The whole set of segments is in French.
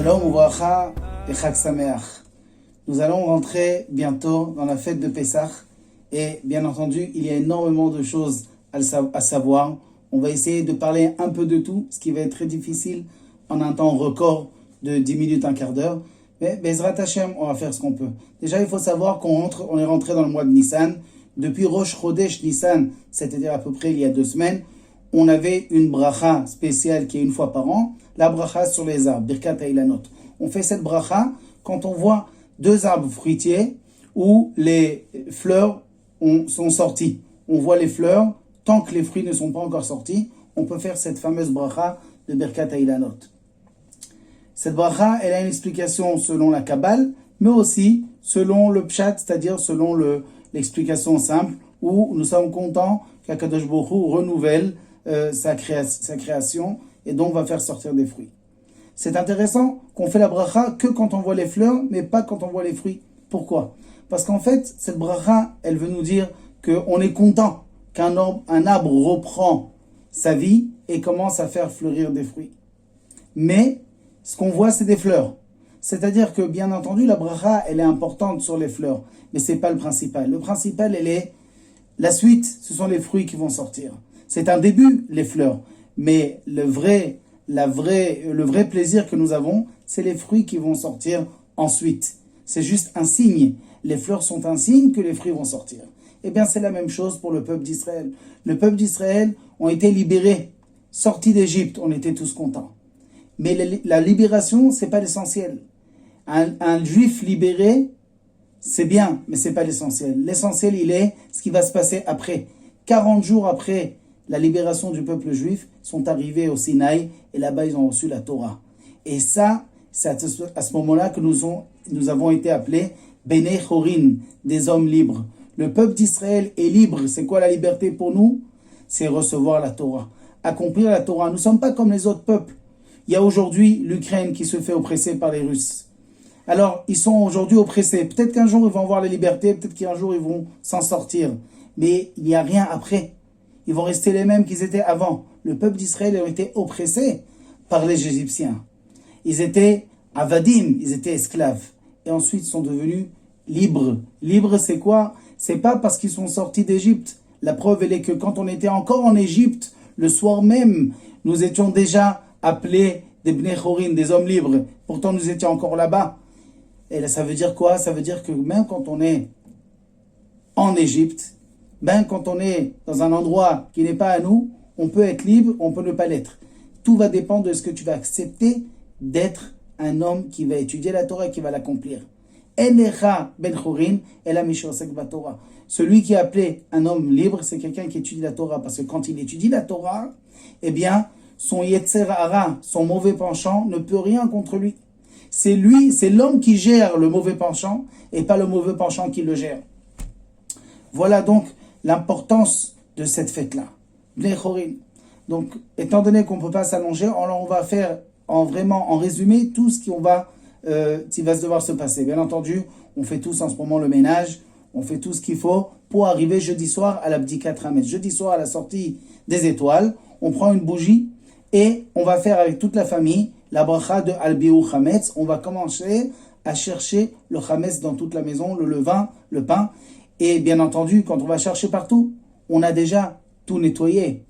Shalom Uvracha et Chag Sameach. Nous allons rentrer bientôt dans la fête de Pessah et bien entendu, il y a énormément de choses à savoir. On va essayer de parler un peu de tout, ce qui va être très difficile en un temps record de 10 minutes, un quart d'heure. Mais Bezrat Hashem, on va faire ce qu'on peut. Déjà, il faut savoir on est rentré dans le mois de Nissan. Depuis Rosh Chodesh Nissan, c'est-à-dire à peu près il y a 2 semaines, on avait une bracha spéciale qui est une fois par an, la bracha sur les arbres, Birkat Hailanot. On fait cette bracha quand on voit 2 arbres fruitiers où les fleurs sont sorties. On voit les fleurs, tant que les fruits ne sont pas encore sortis, on peut faire cette fameuse bracha de Birkat Hailanot. Cette bracha, elle a une explication selon la Kabbale, mais aussi selon le Pshat, c'est-à-dire selon l'explication simple, où nous sommes contents qu'Akadosh Baruch Hu renouvelle sa création et donc va faire sortir des fruits. C'est intéressant qu'on fait la bracha que quand on voit les fleurs, mais pas quand on voit les fruits. Pourquoi ? Parce qu'en fait, cette bracha, elle veut nous dire qu'on est content qu'un arbre reprend sa vie et commence à faire fleurir des fruits. Mais ce qu'on voit, c'est des fleurs. C'est-à-dire que, bien entendu, la bracha, elle est importante sur les fleurs, mais c'est pas le principal. Le principal, elle est la suite, ce sont les fruits qui vont sortir. C'est un début, les fleurs, mais le vrai plaisir que nous avons, c'est les fruits qui vont sortir ensuite. C'est juste un signe. Les fleurs sont un signe que les fruits vont sortir. Eh bien, c'est la même chose pour le peuple d'Israël. Le peuple d'Israël ont été libérés, sortis d'Égypte, on était tous contents. Mais la libération, c'est pas l'essentiel. Un juif libéré, c'est bien, mais c'est pas l'essentiel. L'essentiel, il est ce qui va se passer après. 40 jours après la libération du peuple juif, sont arrivés au Sinaï et là-bas, ils ont reçu la Torah. Et ça, c'est à ce moment-là que nous avons été appelés Bnei Chorin, des hommes libres. Le peuple d'Israël est libre. C'est quoi la liberté pour nous ? C'est recevoir la Torah, accomplir la Torah. Nous ne sommes pas comme les autres peuples. Il y a aujourd'hui l'Ukraine qui se fait oppresser par les Russes. Alors, ils sont aujourd'hui oppressés. Peut-être qu'un jour, ils vont avoir la liberté. Peut-être qu'un jour, ils vont s'en sortir. Mais il n'y a rien après. Ils vont rester les mêmes qu'ils étaient avant. Le peuple d'Israël a été oppressé par les Égyptiens. Ils étaient avadim, ils étaient esclaves. Et ensuite, ils sont devenus libres. Libres, c'est quoi ? C'est pas parce qu'ils sont sortis d'Égypte. La preuve, elle est que quand on était encore en Égypte, le soir même, nous étions déjà appelés des Bnei Chorin, des hommes libres. Pourtant, nous étions encore là-bas. Et là, ça veut dire quoi ? Ça veut dire que même quand on est en Égypte, même quand on est dans un endroit qui n'est pas à nous, on peut être libre, on peut ne pas l'être. Tout va dépendre de ce que tu vas accepter d'être un homme qui va étudier la Torah et qui va l'accomplir. Enecha ben chorin ela mishosek baTorah. Celui qui est appelé un homme libre, c'est quelqu'un qui étudie la Torah. Parce que quand il étudie la Torah, eh bien, son yetzer hara, son mauvais penchant, ne peut rien contre lui. C'est l'homme qui gère le mauvais penchant et pas le mauvais penchant qui le gère. Voilà donc l'importance de cette fête-là. Bnei Chorin. Donc, étant donné qu'on ne peut pas s'allonger, on va faire en résumé tout ce qui va se devoir se passer. Bien entendu, on fait tous en ce moment le ménage, on fait tout ce qu'il faut pour arriver jeudi soir à la Bdikat Hametz. Jeudi soir à la sortie des étoiles, on prend une bougie et on va faire avec toute la famille la bracha de Albiou Hametz. On va commencer à chercher le Hametz dans toute la maison, le levain, le pain. Et bien entendu, quand on va chercher partout, on a déjà tout nettoyé.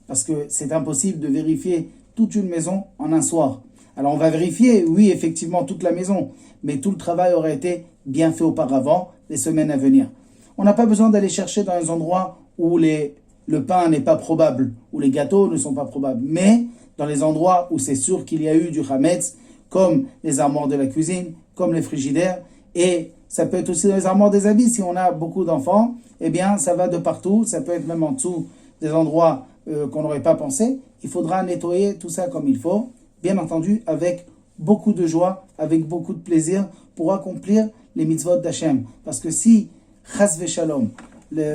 Parce que c'est impossible de vérifier toute une maison en un soir. Alors on va vérifier, oui, effectivement, toute la maison. Mais tout le travail aurait été bien fait auparavant, les semaines à venir. On n'a pas besoin d'aller chercher dans les endroits où le pain n'est pas probable, où les gâteaux ne sont pas probables. Mais dans les endroits où c'est sûr qu'il y a eu du Hametz, comme les armoires de la cuisine, comme les frigidaires, et ça peut être aussi dans les armoires des habits. Si on a beaucoup d'enfants, eh bien, ça va de partout. Ça peut être même en dessous des endroits qu'on n'aurait pas pensé. Il faudra nettoyer tout ça comme il faut. Bien entendu, avec beaucoup de joie, avec beaucoup de plaisir pour accomplir les mitzvot d'Hachem. Parce que si, chas v'shalom,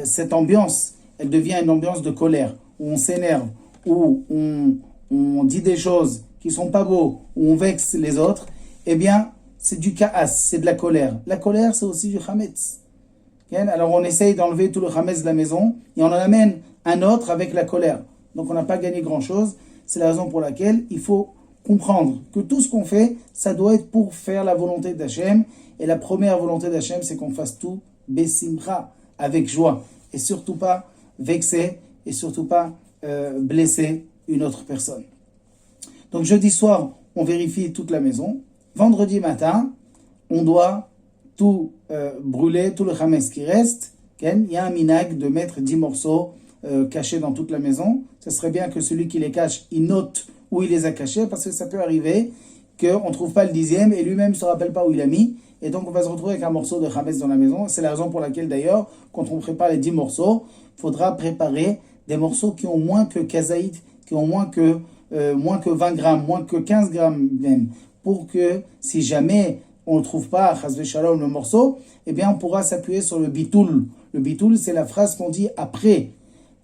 cette ambiance, elle devient une ambiance de colère, où on s'énerve, où on dit des choses qui sont pas beaux, où on vexe les autres, eh bien, c'est du kaas, c'est de la colère. La colère, c'est aussi du chametz. Alors on essaye d'enlever tout le chametz de la maison et on en amène un autre avec la colère. Donc on n'a pas gagné grand-chose. C'est la raison pour laquelle il faut comprendre que tout ce qu'on fait, ça doit être pour faire la volonté d'Hachem. Et la première volonté d'Hachem, c'est qu'on fasse tout besimcha, avec joie. Et surtout pas vexer, et surtout pas blesser une autre personne. Donc jeudi soir, on vérifie toute la maison. Vendredi matin, on doit tout brûler, tout le chametz qui reste. Il y a un minag de mettre 10 morceaux cachés dans toute la maison. Ce serait bien que celui qui les cache, il note où il les a cachés, parce que ça peut arriver qu'on ne trouve pas le 10e et lui-même ne se rappelle pas où il a mis. Et donc on va se retrouver avec un morceau de chametz dans la maison. C'est la raison pour laquelle d'ailleurs, quand on prépare les 10 morceaux, il faudra préparer des morceaux qui ont moins que kazaït, qui ont moins que 20 grammes, moins que 15 grammes même, pour que si jamais on ne trouve pas, chas v'shalom, le morceau, eh bien on pourra s'appuyer sur le bitoul. Le bitoul, c'est la phrase qu'on dit après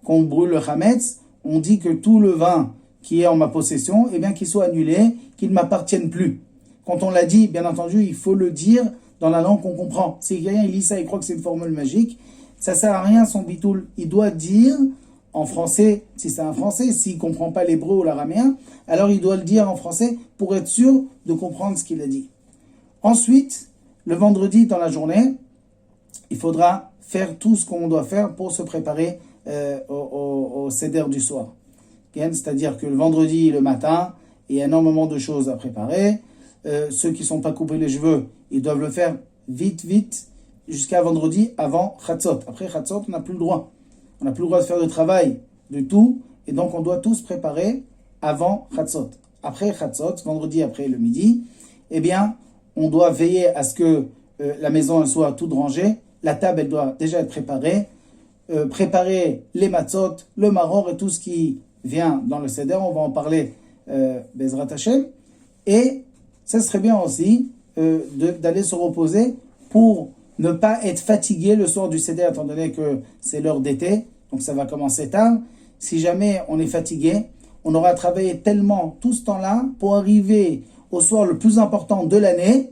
qu'on brûle le chametz. On dit que tout le vin qui est en ma possession, eh bien qu'il soit annulé, qu'il ne m'appartienne plus. Quand on l'a dit, bien entendu, il faut le dire dans la langue qu'on comprend. Si quelqu'un lit ça et croit que c'est une formule magique, ça ne sert à rien son bitoul. Il doit dire en français, si c'est un français, s'il ne comprend pas l'hébreu ou l'araméen, alors il doit le dire en français pour être sûr de comprendre ce qu'il a dit. Ensuite, le vendredi dans la journée, il faudra faire tout ce qu'on doit faire pour se préparer au seder du soir. C'est-à-dire que le vendredi, le matin, il y a énormément de choses à préparer. Ceux qui ne sont pas coupés les cheveux, ils doivent le faire vite, jusqu'à vendredi avant Chatzot. Après Chatzot, on n'a plus le droit. On n'a plus le droit de faire de travail du tout. Et donc, on doit tous se préparer avant Chatzot. Après Chatzot, vendredi après le midi, eh bien, on doit veiller à ce que la maison elle soit toute rangée. La table, elle doit déjà être préparée. Préparer les matzot, le maror et tout ce qui vient dans le seder. On va en parler Bezrat Hashem. Et ça serait bien aussi d'aller se reposer pour ne pas être fatigué le soir du seder, étant donné que c'est l'heure d'été, donc ça va commencer tard. Si jamais on est fatigué, on aura travaillé tellement tout ce temps-là pour arriver au soir le plus important de l'année,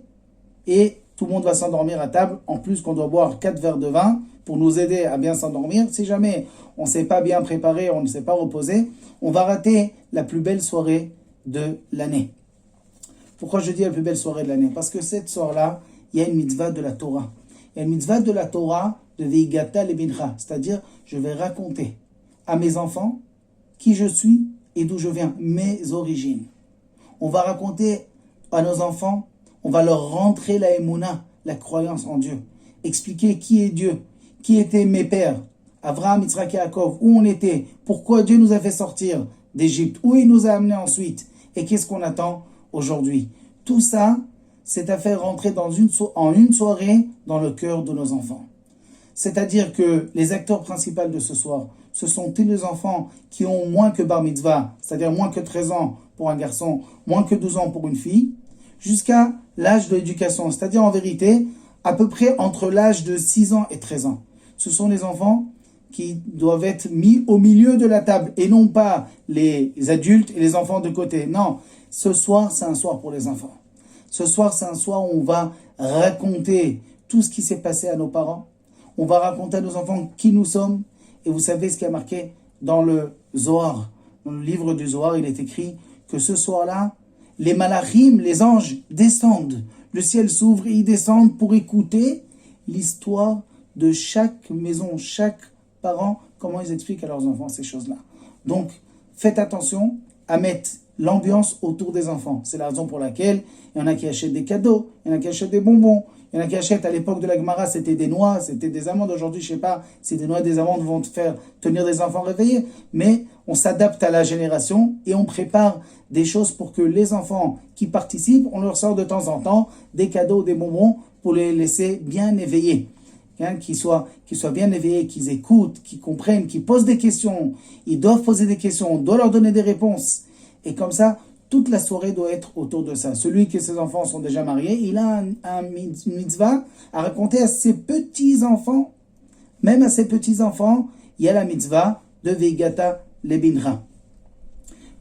et tout le monde va s'endormir à table, en plus qu'on doit boire 4 verres de vin pour nous aider à bien s'endormir. Si jamais on ne s'est pas bien préparé, on ne s'est pas reposé, on va rater la plus belle soirée de l'année. Pourquoi je dis la plus belle soirée de l'année? Parce que cette soirée-là, il y a une mitzvah de la Torah. Il y a une mitzvah de la Torah de Veigata Lebincha, c'est-à-dire je vais raconter à mes enfants qui je suis et d'où je viens, mes origines. On va raconter à nos enfants, on va leur rentrer la émouna, la croyance en Dieu. Expliquer qui est Dieu, qui étaient mes pères, Avraham, Yitzhak et Yaakov, où on était, pourquoi Dieu nous a fait sortir d'Égypte, où il nous a amenés ensuite, et qu'est-ce qu'on attend aujourd'hui. Tout ça, c'est à faire rentrer en une soirée dans le cœur de nos enfants. C'est-à-dire que les acteurs principaux de ce soir, ce sont tous les enfants qui ont moins que bar mitzvah, c'est-à-dire moins que 13 ans pour un garçon, moins que 12 ans pour une fille, jusqu'à l'âge de l'éducation, c'est-à-dire en vérité, à peu près entre l'âge de 6 ans et 13 ans. Ce sont les enfants qui doivent être mis au milieu de la table, et non pas les adultes et les enfants de côté. Non, ce soir, c'est un soir pour les enfants. Ce soir, c'est un soir où on va raconter tout ce qui s'est passé à nos parents. On va raconter à nos enfants qui nous sommes. Et vous savez ce qui a marqué dans le Zohar. Dans le livre du Zohar, il est écrit que ce soir-là, les malachim, les anges, descendent. Le ciel s'ouvre et ils descendent pour écouter l'histoire de chaque maison, chaque parent, comment ils expliquent à leurs enfants ces choses-là. Donc, faites attention à mettre l'ambiance autour des enfants. C'est la raison pour laquelle il y en a qui achètent des cadeaux, il y en a qui achètent des bonbons, il y en a qui achètent, à l'époque de la Gemara, c'était des noix, c'était des amandes. Aujourd'hui, je ne sais pas si des noix et des amandes vont te faire tenir des enfants réveillés, mais on s'adapte à la génération et on prépare des choses pour que les enfants qui participent, on leur sort de temps en temps des cadeaux, des bonbons pour les laisser bien éveillés. Qu'ils soient bien éveillés, qu'ils écoutent, qu'ils comprennent, qu'ils posent des questions. Ils doivent poser des questions, on doit leur donner des réponses. Et comme ça, toute la soirée doit être autour de ça. Celui que ses enfants sont déjà mariés, il a une mitzvah à raconter à ses petits-enfants. Même à ses petits-enfants, il y a la mitzvah de Veigata Lebincha.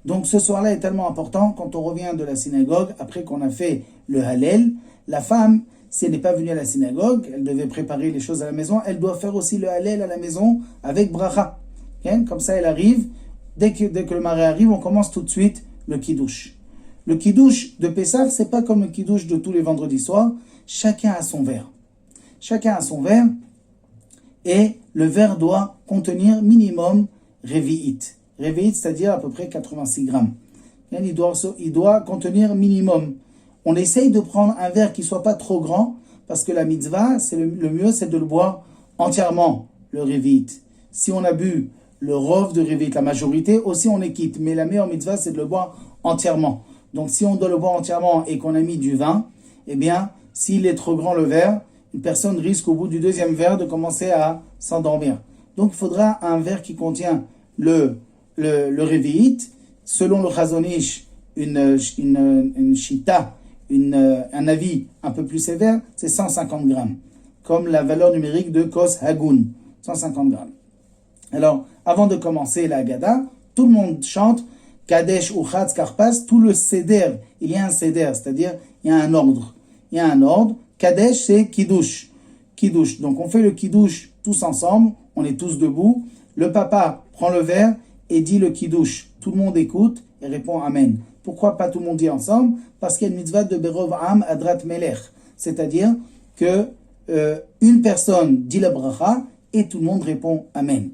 Donc ce soir-là est tellement important, quand on revient de la synagogue, après qu'on a fait le Hallel, la femme, si elle n'est pas venue à la synagogue, elle devait préparer les choses à la maison, elle doit faire aussi le Hallel à la maison avec bracha. Comme ça, elle arrive, dès que le mari arrive, on commence tout de suite le Kiddush. Le kiddush de Pessah, c'est pas comme le kiddush de tous les vendredis soirs. Chacun a son verre. Chacun a son verre. Et le verre doit contenir minimum revi'it. Revi'it, c'est-à-dire à peu près 86 grammes. Il doit contenir minimum. On essaye de prendre un verre qui soit pas trop grand, parce que la mitzvah, le mieux, c'est de le boire entièrement, le revi'it. Si on a bu le rov de revi'it, la majorité, aussi on est quitte. Mais la meilleure mitzvah, c'est de le boire entièrement. Donc si on doit le boire entièrement et qu'on a mis du vin, eh bien, s'il est trop grand le verre, une personne risque au bout du deuxième verre de commencer à s'endormir. Donc il faudra un verre qui contient le revi'it, selon le Chazon Ish, une shita, un avis un peu plus sévère, c'est 150 grammes, comme la valeur numérique de Kos Hagun, 150 grammes. Alors, avant de commencer la Haggadah, tout le monde chante Kadesh Uchatz Karpas, tout le seder, il y a un seder, c'est-à-dire il y a un ordre. Il y a un ordre. Kadesh, c'est Kiddush. Kiddush. Donc on fait le Kiddush tous ensemble, on est tous debout. Le papa prend le verre et dit le Kiddush. Tout le monde écoute et répond Amen. Pourquoi pas tout le monde dit ensemble? Parce qu'il y a une mitzvah de Berov Am Adrat Melech. C'est-à-dire que une personne dit la bracha et tout le monde répond Amen.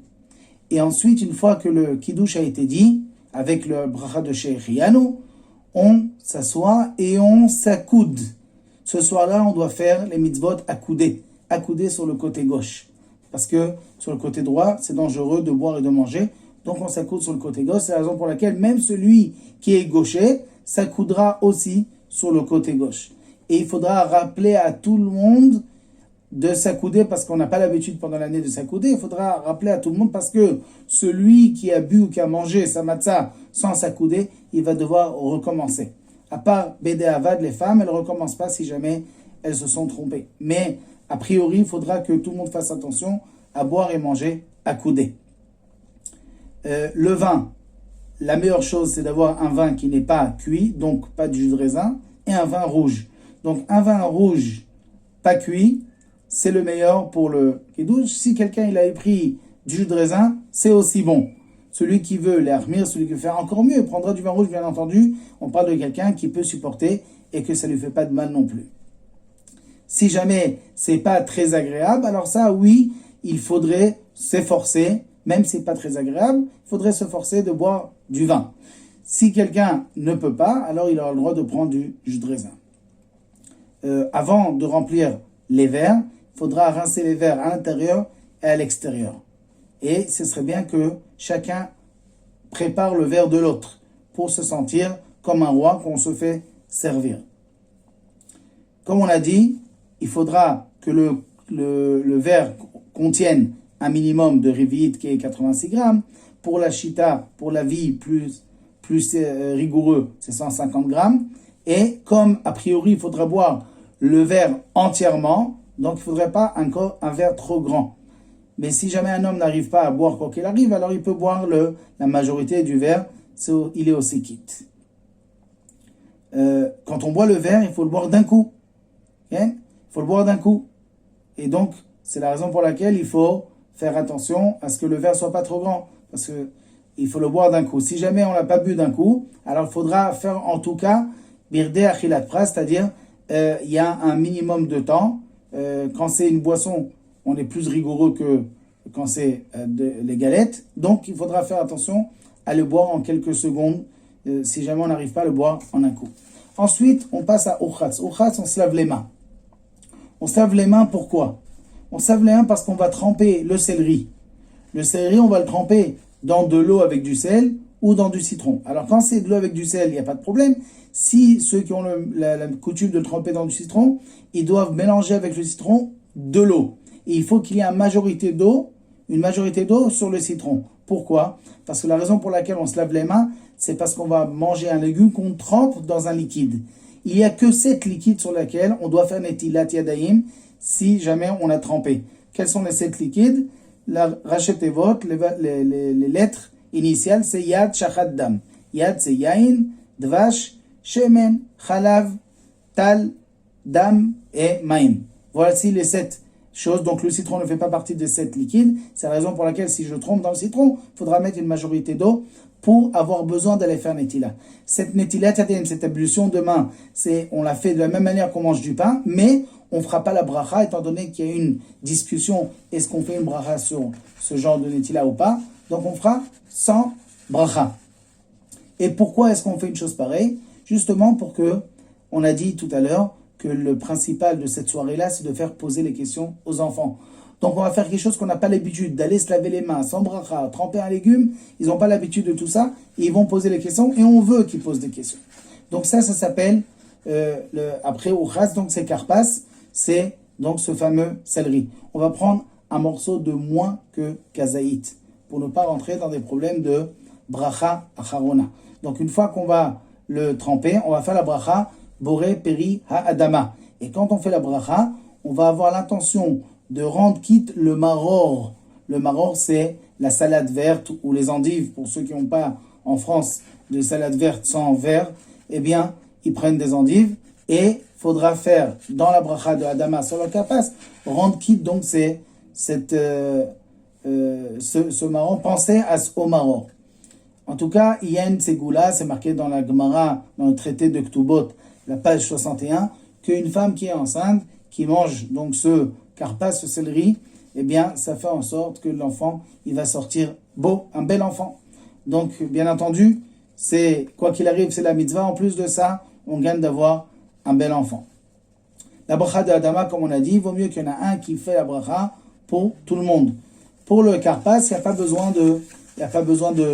Et ensuite, une fois que le Kiddush a été dit, avec le bracha de Shechianu, on s'assoit et on s'accoude. Ce soir-là, on doit faire les mitzvot accoudés sur le côté gauche. Parce que sur le côté droit, c'est dangereux de boire et de manger. Donc on s'accoude sur le côté gauche. C'est la raison pour laquelle même celui qui est gaucher s'accoudera aussi sur le côté gauche. Et il faudra rappeler à tout le monde de s'accouder parce qu'on n'a pas l'habitude pendant l'année de s'accouder. Il faudra rappeler à tout le monde parce que celui qui a bu ou qui a mangé sa matzah sans s'accouder, il va devoir recommencer. À part Bédé Avad, les femmes, elles ne recommencent pas si jamais elles se sont trompées. Mais a priori, il faudra que tout le monde fasse attention à boire et manger accoudé. Le vin, la meilleure chose, c'est d'avoir un vin qui n'est pas cuit, donc pas de jus de raisin, et un vin rouge. Donc un vin rouge pas cuit, c'est le meilleur pour le kiddush. Si quelqu'un il a pris du jus de raisin, c'est aussi bon. Celui qui veut l'hermir, celui qui veut faire encore mieux, prendra du vin rouge, bien entendu. On parle de quelqu'un qui peut supporter et que ça ne lui fait pas de mal non plus. Si jamais c'est pas très agréable, alors ça, oui, il faudrait s'efforcer, même si c'est pas très agréable, il faudrait se forcer de boire du vin. Si quelqu'un ne peut pas, alors il aura le droit de prendre du jus de raisin. Avant de remplir les verres, il faudra rincer les verres à l'intérieur et à l'extérieur. Et ce serait bien que chacun prépare le verre de l'autre pour se sentir comme un roi qu'on se fait servir. Comme on a dit, il faudra que le verre contienne un minimum de revi'it qui est 86 grammes. Pour la shita, pour la vie plus rigoureux, c'est 150 grammes. Et comme a priori il faudra boire le verre entièrement, donc il ne faudrait pas encore un verre trop grand. Mais si jamais un homme n'arrive pas à boire quoi qu'il arrive, alors il peut boire la majorité du verre, il est aussi quitte. Quand on boit le verre, il faut le boire d'un coup. Okay? Il faut le boire d'un coup. Et donc, c'est la raison pour laquelle il faut faire attention à ce que le verre ne soit pas trop grand. Parce qu'il faut le boire d'un coup. Si jamais on n'a pas bu d'un coup, alors il faudra faire en tout cas birdé achilat pras, c'est-à-dire il y a un minimum de temps. Quand c'est une boisson, on est plus rigoureux que quand c'est les galettes. Donc, il faudra faire attention à le boire en quelques secondes, si jamais on n'arrive pas à le boire en un coup. Ensuite, on passe à Uchatz. Uchatz, on se lave les mains. On se lave les mains, pourquoi? On se lave les mains parce qu'on va tremper le céleri. Le céleri, on va le tremper dans de l'eau avec du sel ou dans du citron. Alors, quand c'est de l'eau avec du sel, il n'y a pas de problème. Si ceux qui ont la coutume de le tremper dans du citron, ils doivent mélanger avec le citron de l'eau. Et il faut qu'il y ait une majorité d'eau sur le citron. Pourquoi? Parce que la raison pour laquelle on se lave les mains, c'est parce qu'on va manger un légume qu'on trempe dans un liquide. Il n'y a que 7 liquides sur lesquels on doit faire netilat yadayim si jamais on a trempé. Quels sont les 7 liquides? La rachetevot, les lettres initiales, c'est yad, shachat, dam. Yad, c'est yain, dvash, shemen, chalav, tal, dam et maim. Voici les 7 chose. Donc le citron ne fait pas partie de cette liquide. C'est la raison pour laquelle si je trompe dans le citron, il faudra mettre une majorité d'eau pour avoir besoin d'aller faire netila. Cette netila, cette ablution de main, on l'a fait de la même manière qu'on mange du pain, mais on ne fera pas la bracha, étant donné qu'il y a une discussion, est-ce qu'on fait une bracha sur ce genre de netila ou pas. Donc on fera sans bracha. Et pourquoi est-ce qu'on fait une chose pareille? Justement pour que, on a dit tout à l'heure, que le principal de cette soirée-là, c'est de faire poser les questions aux enfants. Donc on va faire quelque chose qu'on n'a pas l'habitude, d'aller se laver les mains sans bracha, tremper un légume, ils n'ont pas l'habitude de tout ça, et ils vont poser les questions, et on veut qu'ils posent des questions. Donc ça s'appelle, après au khas, donc c'est karpas, c'est donc ce fameux céleri. On va prendre un morceau de moins que kazaït, pour ne pas rentrer dans des problèmes de bracha acharona. Donc une fois qu'on va le tremper, on va faire la bracha boré peri ha-adama. Et quand on fait la bracha, on va avoir l'intention de rendre quitte le maror. Le maror, c'est la salade verte ou les endives. Pour ceux qui n'ont pas en France de salade verte sans verre, eh bien, ils prennent des endives et faudra faire dans la bracha de Adama sur le kapas, rendre quitte donc ce maror, pensez au maror. En tout cas, il y a une ségoula, c'est marqué dans la Gemara, dans le traité de Ktubot, la page 61, qu'une femme qui est enceinte, qui mange donc ce karpas, ce céleri, eh bien, ça fait en sorte que l'enfant, il va sortir beau, un bel enfant. Donc, bien entendu, c'est, quoi qu'il arrive, c'est la mitzvah. En plus de ça, on gagne d'avoir un bel enfant. La bracha de Adama, comme on a dit, il vaut mieux qu'il y en a un qui fait la bracha pour tout le monde. Pour le karpas, il n'y a pas besoin de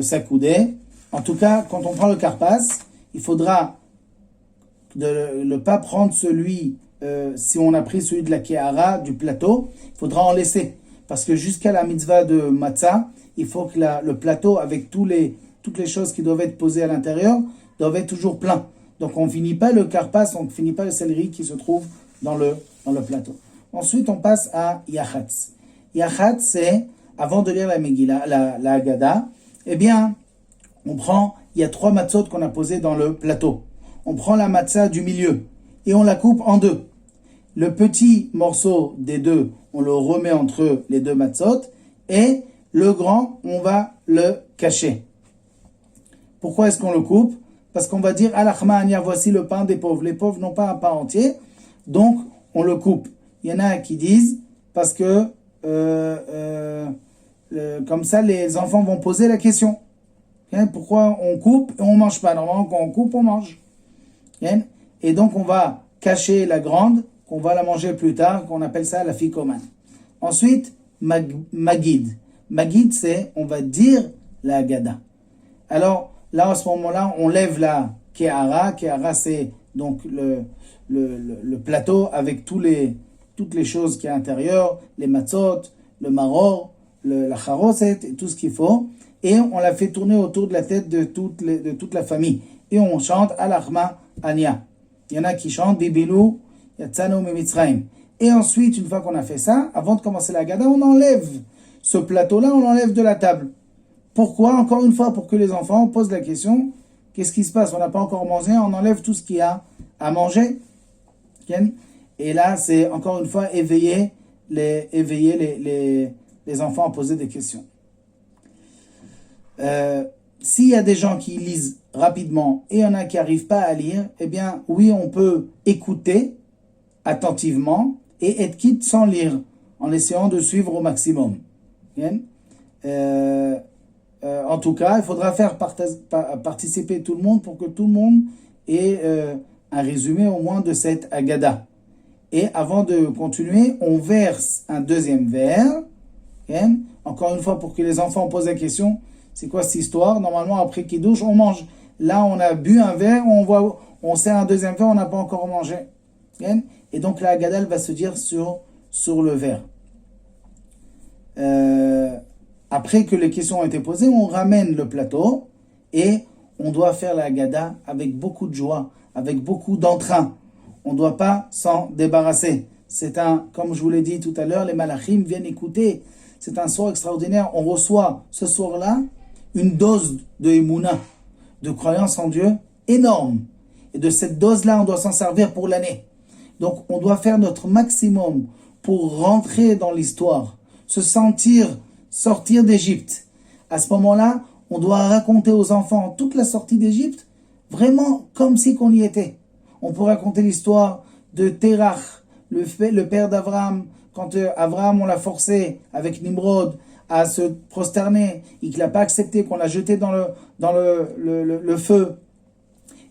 s'accouder. En tout cas, quand on prend le karpas, il faudra ne pas prendre celui, si on a pris celui de la kehara, du plateau, il faudra en laisser. Parce que jusqu'à la mitzvah de matzah, il faut que le plateau, avec toutes les choses qui doivent être posées à l'intérieur, doivent être toujours plein. Donc on ne finit pas le karpas, on ne finit pas le céleri qui se trouve dans le plateau. Ensuite, on passe à yachatz. Yachatz, c'est, avant de lire la Megillah, la Haggadah, eh bien, il y a 3 matzot qu'on a posées dans le plateau. On prend la matzah du milieu et on la coupe en 2. Le petit morceau des 2, on le remet entre les 2 matzot et le grand, on va le cacher. Pourquoi est-ce qu'on le coupe? Parce qu'on va dire, Alachma Ania, voici le pain des pauvres. Les pauvres n'ont pas un pain entier, donc on le coupe. Il y en a qui disent, parce que comme ça, les enfants vont poser la question. Pourquoi on coupe et on ne mange pas? Normalement, quand on coupe, on mange. Et donc, on va cacher la grande, qu'on va la manger plus tard, qu'on appelle ça la fikoman. Ensuite, magid. Magid, c'est, on va dire la Haggadah. Alors, là, à ce moment-là, on lève la kehara. Kehara, c'est donc le plateau avec toutes les choses qui est à l'intérieur, les matzot, le maror, la charoset, et tout ce qu'il faut. Et on la fait tourner autour de la tête de toute la famille. Et on chante Alachma Ania. Il y en a qui chantent Bibilou Yatzanu Mimitzraim. Et ensuite, une fois qu'on a fait ça, avant de commencer la Haggadah, on enlève ce plateau-là, on l'enlève de la table. Pourquoi? Encore une fois, pour que les enfants posent la question, qu'est-ce qui se passe? On n'a pas encore mangé, on enlève tout ce qu'il y a à manger. Et là, c'est encore une fois éveiller les enfants à poser des questions. S'il y a des gens qui lisent rapidement et il y en a qui n'arrivent pas à lire, eh bien, oui, on peut écouter attentivement et être quitte sans lire, en essayant de suivre au maximum. En tout cas, il faudra faire participer tout le monde pour que tout le monde ait un résumé au moins de cette Haggadah. Et avant de continuer, on verse un deuxième verre. Encore une fois, pour que les enfants posent la question, c'est quoi cette histoire? Normalement, après Kiddush, on mange. Là, on a bu un verre, on sert un deuxième verre, on n'a pas encore mangé. Et donc, la Haggadah va se dire sur le verre. Après que les questions ont été posées, on ramène le plateau et on doit faire la Haggadah avec beaucoup de joie, avec beaucoup d'entrain. On ne doit pas s'en débarrasser. Comme je vous l'ai dit tout à l'heure, les malachim viennent écouter. C'est un soir extraordinaire. On reçoit ce soir-là une dose de émouna, de croyance en Dieu énorme. Et de cette dose-là, on doit s'en servir pour l'année. Donc, on doit faire notre maximum pour rentrer dans l'histoire, se sentir sortir d'Égypte. À ce moment-là, on doit raconter aux enfants toute la sortie d'Égypte, vraiment comme si qu'on y était. On peut raconter l'histoire de Terach, le père d'Abraham, quand Abraham, on l'a forcé avec Nimrod à se prosterner et qu'il n'a pas accepté, qu'on l'a jeté dans le feu.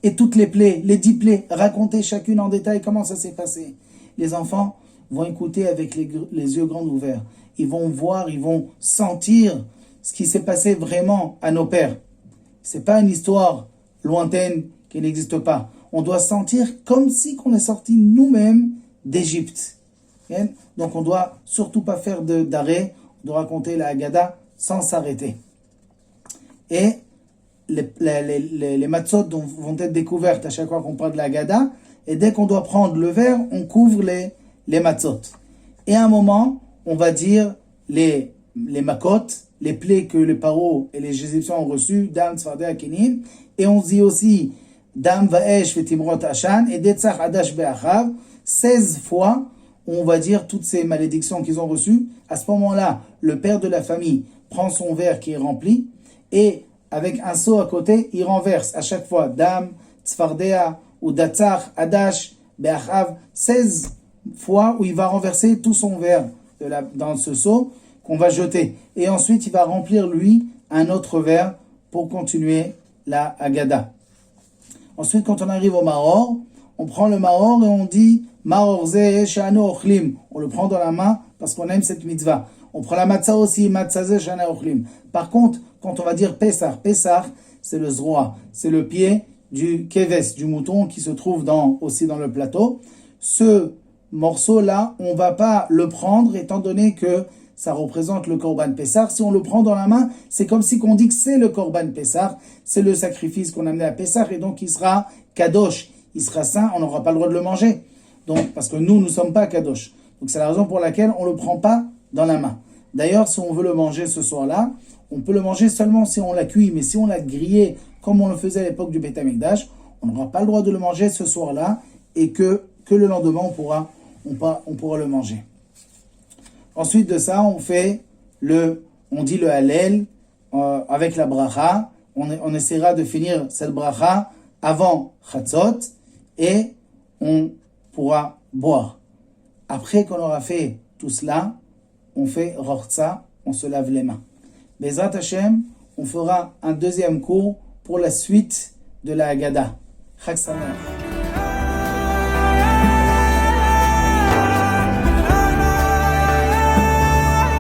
Et toutes les plaies, les 10 plaies, raconter chacune en détail comment ça s'est passé. Les enfants vont écouter avec les yeux grands ouverts. Ils vont voir, ils vont sentir ce qui s'est passé vraiment à nos pères. C'est pas une histoire lointaine qui n'existe pas. On doit sentir comme si qu'on est sorti nous-mêmes d'Égypte. Donc on doit surtout pas faire d'arrêt, on doit raconter la Haggadah sans s'arrêter. Et les matzot vont être découvertes à chaque fois qu'on parle de la Haggadah, et dès qu'on doit prendre le verre, on couvre les matzot. Et à un moment, on va dire les makot, les plaies que les paro et les Égyptiens ont reçues, Dam, Tzfardea, Kenim, et on dit aussi Dam, Vaesh, Vetimrot, Ashan, et Detzach, Adash, Be'achav, 16 fois, on va dire toutes ces malédictions qu'ils ont reçues. À ce moment-là, le père de la famille prend son verre qui est rempli, et avec un seau à côté, il renverse à chaque fois Dam, Tzfardea, ou Datzach, Adash, Be'achav, 16 fois où il va renverser tout son verre dans ce seau qu'on va jeter. Et ensuite, il va remplir, lui, un autre verre pour continuer la Haggadah. Ensuite, quand on arrive au Mahor, on prend le Mahor et on dit Mahor ze shanu ochlim. On le prend dans la main parce qu'on aime cette mitzvah. On prend la matzah aussi, matzah ze shanu ochlim. Par contre, quand on va dire Pessah, c'est le zroa, c'est le pied du keves, du mouton qui se trouve aussi dans le plateau. Ce morceau-là, on ne va pas le prendre étant donné que ça représente le Korban Pessah. Si on le prend dans la main, c'est comme si on dit que c'est le Korban Pessah, c'est le sacrifice qu'on a amené à Pessah, et donc il sera kadosh, il sera saint, on n'aura pas le droit de le manger. Donc, parce que nous ne sommes pas kadosh. Donc c'est la raison pour laquelle on ne le prend pas dans la main. D'ailleurs, si on veut le manger ce soir-là, on peut le manger seulement si on l'a cuit, mais si on l'a grillé, comme on le faisait à l'époque du Beit HaMikdash, on n'aura pas le droit de le manger ce soir-là, et que le lendemain, on pourra le manger. Ensuite de ça, on dit le Hallel avec la bracha. On essaiera de finir cette bracha avant Chatzot et on pourra boire. Après qu'on aura fait tout cela, on fait Rortza, on se lave les mains. Bezrat Hashem, on fera un deuxième cours pour la suite de la Haggadah. Chag Sameach.